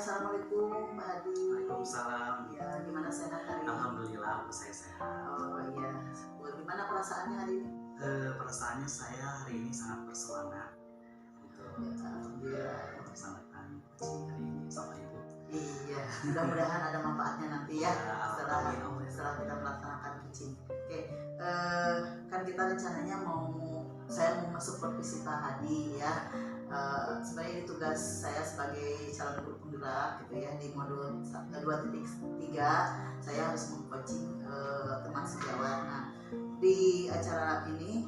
assalamualaikum Pak Hadi. Waalaikumsalam. Ya, gimana sehat hari ini? Alhamdulillah, saya sehat. Oh iya, gimana perasaannya hari ini? Perasaannya saya hari ini sangat bersemangat untuk Alhamdulillah. melaksanakan kucing hari ini sama ibu. Iya, mudah-mudahan ada manfaatnya nanti ya, setelah kita melaksanakan kucing. Oke, kan kita rencananya saya mau supervisi Pak Hadi ya. Sebenarnya ini tugas saya sebagai calon guru penggerak gitu ya, di modul 2.3 saya harus mengcoaching teman sejawat. Nah, di acara ini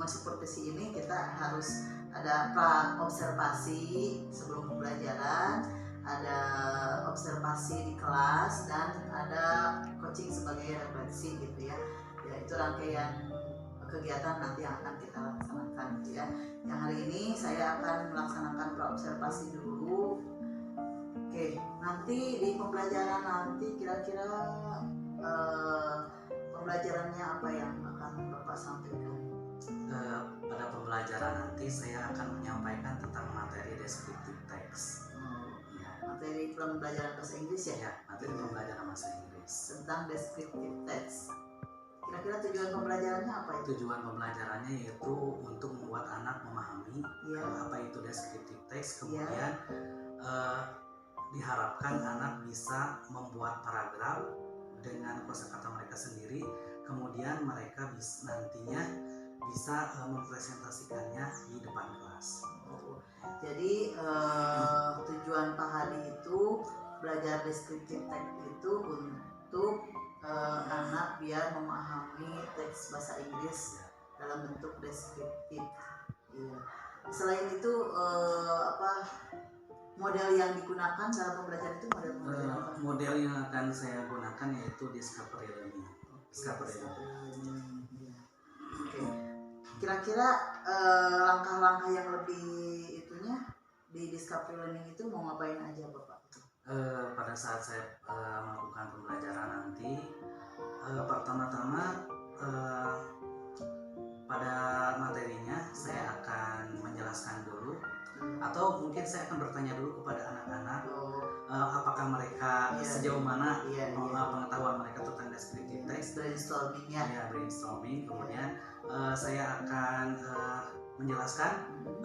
supervisi ini kita harus ada observasi sebelum pembelajaran, ada observasi di kelas, dan ada coaching sebagai refleksi gitu ya. Ya, itu rangkaian kegiatan nanti yang akan kita laksanakan gitu ya. Yang hari ini saya akan melaksanakan praobservasi dulu. Oke, nanti di pembelajaran nanti kira-kira pembelajarannya apa yang akan Bapak sampaikan? Pada pembelajaran nanti saya akan menyampaikan tentang materi descriptive text. Materi pembelajaran bahasa Inggris ya? Ya, materi pembelajaran bahasa Inggris tentang descriptive text. Kira-kira tujuan pembelajarannya apa itu? Tujuan pembelajarannya yaitu untuk membuat anak memahami apa itu descriptive text. Kemudian diharapkan anak bisa membuat paragraf dengan kosakata mereka sendiri. Kemudian mereka nantinya bisa mempresentasikannya di depan kelas. Jadi tujuan Pak Hadi itu belajar descriptive text itu untuk anak biar memahami teks bahasa Inggris dalam bentuk deskriptif. Iya. Selain itu model yang digunakan dalam pembelajaran itu model yang akan saya gunakan yaitu discovery learning. Discovery learning. Oke. Kira-kira langkah-langkah yang lebih itunya di discovery learning itu mau ngapain aja Bapak? Pada saat saya melakukan pembelajaran nanti, pertama-tama pada materinya saya akan menjelaskan dulu, atau mungkin saya akan bertanya dulu kepada anak-anak apakah mereka sejauh mana pengetahuan mereka tentang descriptive text. Brainstorming. Kemudian saya akan menjelaskan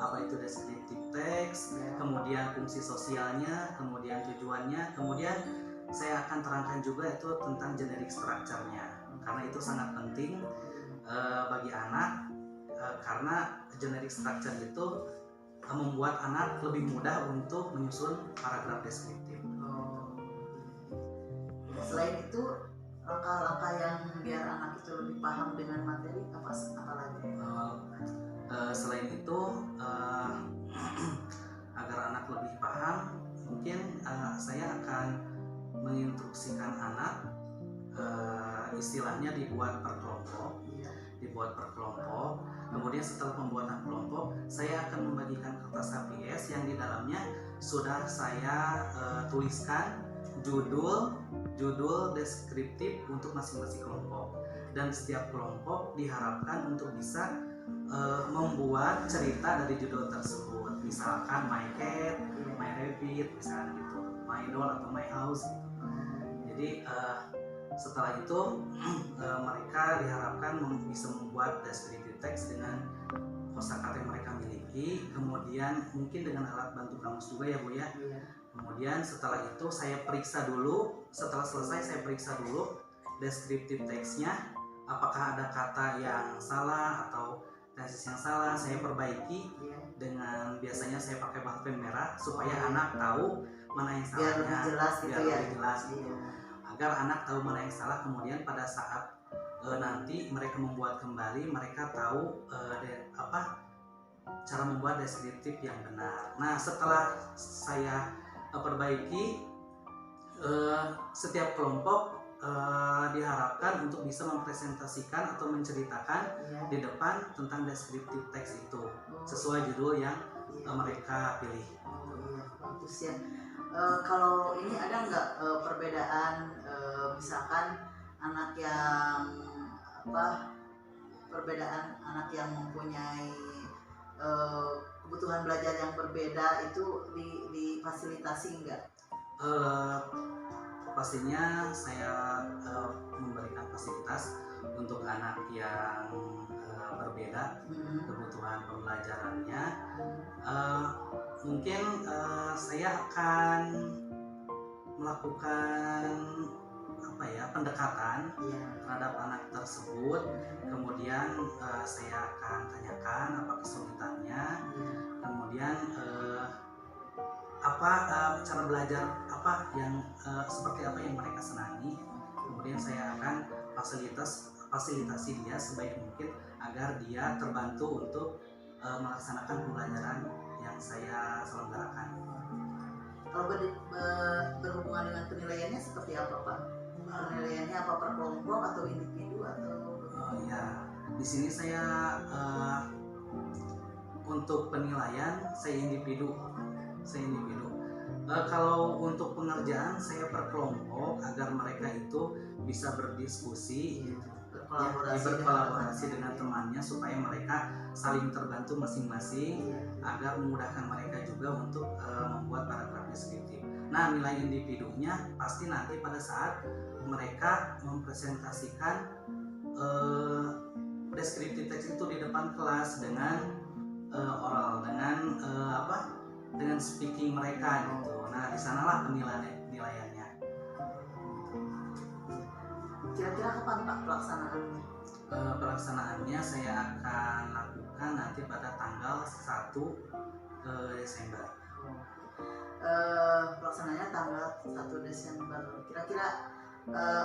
apa itu descriptive text, kemudian fungsi sosialnya, kemudian tujuannya, kemudian saya akan terangkan juga itu tentang generic structure-nya, karena itu sangat penting bagi anak, karena generic structure itu membuat anak lebih mudah untuk menyusun paragraf deskriptif. Selain itu, langkah-langkah yang biar anak itu lebih paham dengan materi apa lagi? Selain itu, agar anak lebih paham, mungkin saya akan menginstruksikan anak, istilahnya dibuat per kelompok. Kemudian setelah pembuatan kelompok, saya akan membagikan kertas HPS yang di dalamnya sudah saya tuliskan judul deskriptif untuk masing-masing kelompok, dan setiap kelompok diharapkan untuk bisa membuat cerita dari judul tersebut, misalkan my cat, my rabbit, misalkan gitu, my doll atau my house gitu. Jadi setelah itu mereka diharapkan bisa membuat descriptive text dengan kosakata yang mereka miliki, kemudian mungkin dengan alat bantu kamus juga ya Bu ya. Kemudian setelah itu saya periksa dulu, setelah selesai saya periksa dulu descriptive text-nya, apakah ada kata yang salah atau tesis yang salah, saya perbaiki dengan biasanya saya pakai pulpen merah supaya anak tahu mana yang salahnya, biar lebih jelas gitu. Agar anak tahu mana yang salah, kemudian pada saat nanti mereka membuat kembali, mereka tahu cara membuat deskriptif yang benar. Nah, setelah saya perbaiki, setiap kelompok diharapkan untuk bisa mempresentasikan atau menceritakan di depan tentang deskriptif teks itu sesuai judul yang mereka pilih. Bagus ya. Kalau ini ada nggak perbedaan misalkan anak yang mempunyai kebutuhan belajar yang berbeda itu difasilitasi nggak? Eh, pastinya saya memberikan fasilitas untuk anak yang berbeda kebutuhan pembelajarannya. Mungkin saya akan melakukan pendekatan terhadap anak tersebut. Kemudian saya akan tanyakan apa kesulitannya, kemudian apa cara belajar seperti apa yang mereka senangi. Kemudian saya akan fasilitasi dia sebaik mungkin agar dia terbantu untuk melaksanakan pembelajaran yang saya selenggarakan. Kalau berhubungan dengan penilaiannya seperti apa, Pak? Penilaiannya apa per kelompok atau individu atau? Ya, di sini saya untuk penilaian saya individu. Kalau untuk pengerjaan saya per kelompok agar mereka itu bisa berdiskusi, berkolaborasi dengan temannya supaya mereka saling terbantu masing-masing agar memudahkan mereka juga untuk membuat paragraf deskriptif. Nah, nilai individunya pasti nanti pada saat mereka mempresentasikan deskriptif teks itu di depan kelas dengan oral, dengan speaking mereka gitu. Nah, di sanalah penilaiannya. Kira-kira kapan Pak pelaksanaannya? Pelaksanaannya saya akan lakukan nanti pada tanggal 1 Desember. Pelaksanaannya tanggal 1 Desember. Kira-kira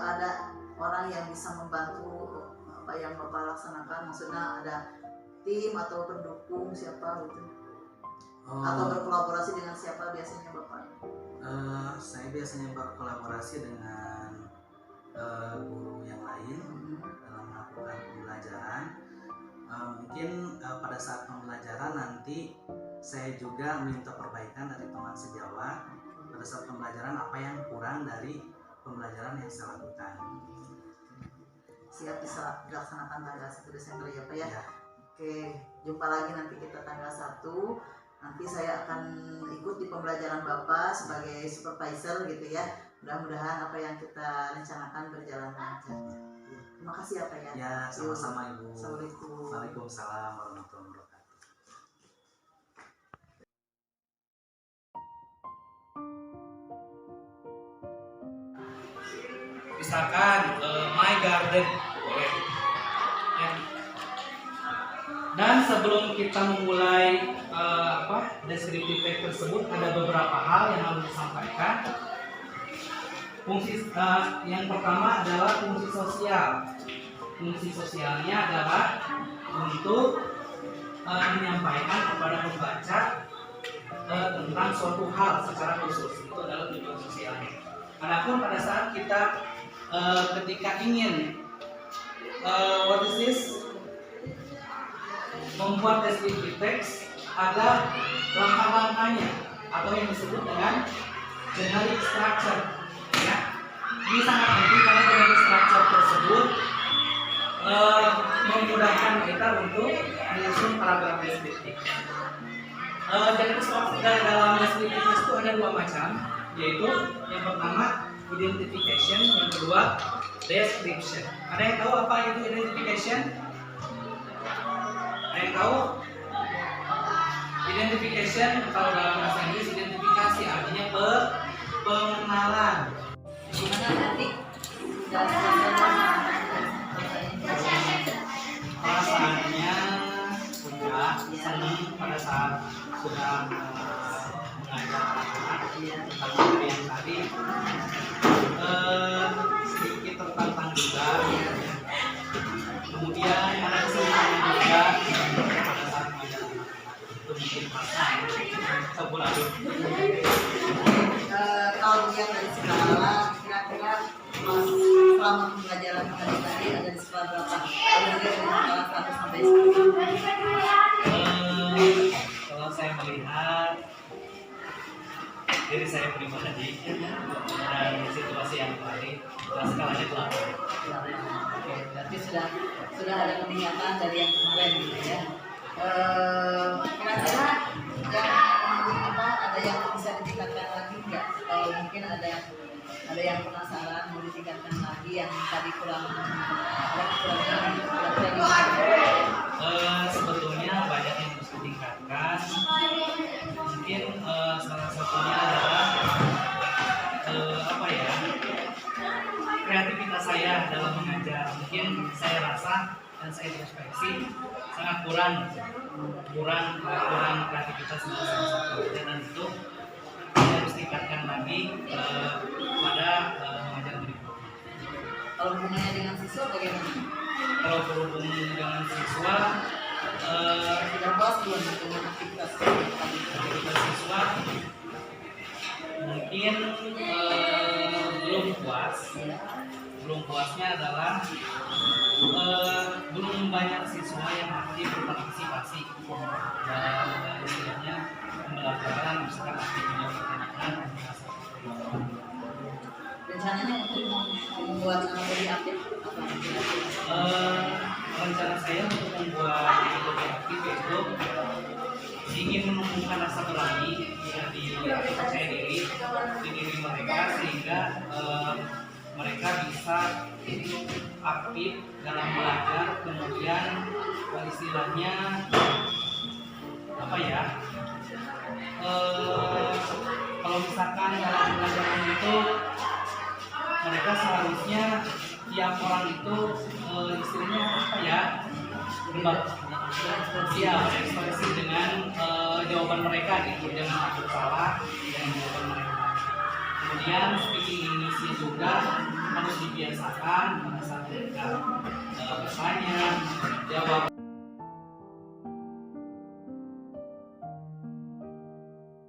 ada orang yang bisa membantu apa yang Bapak laksanakan? Maksudnya ada tim atau pendukung siapa gitu? Atau berkolaborasi dengan siapa biasanya Bapak? Saya biasanya berkolaborasi dengan guru yang lain dalam melakukan pembelajaran. Mungkin pada saat pembelajaran nanti saya juga minta perbaikan dari teman sejawat pada saat pembelajaran apa yang kurang dari pembelajaran yang saya lakukan. Siap bisa dilaksanakan tanggal 1 Desember ya Pak ya? Ya. Oke, jumpa lagi nanti kita tanggal 1. Nanti saya akan ikut di pembelajaran Bapak sebagai supervisor gitu ya. Mudah-mudahan apa yang kita rencanakan berjalan lancar. Terima kasih ya Pak ya. Ya, sama-sama Ibu. Assalamualaikum. Waalaikumsalam warahmatullahi wabarakatuh. Misalkan My Garden boleh ya. Dan sebelum kita memulai deskriptif teks tersebut ada beberapa hal yang harus disampaikan. Fungsi yang pertama adalah fungsi sosial. Fungsi sosialnya adalah untuk menyampaikan kepada pembaca tentang suatu hal secara khusus. Itu adalah tujuan sosialnya. Adapun pada saat kita ketika ingin membuat deskriptif teks, ada langkah-langkahnya atau yang disebut dengan generic structure ya. Ini sangat penting karena generic structure tersebut memudahkan kita untuk menyusun paragraf deskriptif. Generic structure dalam deskriptif teks itu ada dua macam, yaitu yang pertama identification, yang kedua description. Ada yang tahu apa itu identification? Ada yang tahu? Identification kalau dalam bahasa Inggris identifikasi artinya pengenalan. Gimana nanti? Perasaannya sudah senang pada saat sudah mengajar anak-anak tentang yang tadi sedikit tertantang juga. Kemudian ada kesulitan juga pada saat mengajar anak itu mungkin campur aduk. Kalau dilihat dari skala, kira-kira selama pembelajaran tadi ada di skala berapa? Kalau dilihat dari skala 1 sampai 10. Kalau saya melihat diri saya pribadi dan situasi yang tadi, skalanya 8. Oke, berarti sudah ada peningkatan dari yang kemarin gitu ya. Kira-kira ada yang bisa ditingkatkan lagi nggak? Kalau mungkin yang penasaran mau ditingkatkan lagi yang tadi kurang Sebetulnya banyak yang harus ditingkatkan. Mungkin salah satunya adalah apa ya, kreativitas saya dalam mengajar. Mungkin saya rasa dan saya introspeksi sangat kurang kreativitas salah satu, dan itu saya harus tingkatkan lagi pada mengajar berikutnya. Kalau hubungannya dengan siswa bagaimana? Kalau berhubung dengan siswa, Sudah puas belum dengan aktivitas tadi? aktivitas siswa mungkin belum puas. Ya. Belum puasnya adalah belum banyak siswa yang aktif berpartisipasi dalam istilahnya pembelajaran, misalkan aktif menjawab pertanyaan. Rencananya untuk membuat anak lebih aktif apa? Rencana saya untuk membuat lebih aktif itu ingin menumbuhkan rasa berani di percaya diri di diri mereka, sehingga mereka bisa aktif dalam belajar, kemudian istilahnya apa ya, kalau misalkan dalam pelajaran itu mereka seharusnya tiap orang itu istilahnya apa ya, berekspresi dengan jawaban mereka gitu, jangan takut salah dengan jawaban mereka. Kemudian speaking Indonesia juga harus dibiasakan pada saat mereka bertanya, jawab.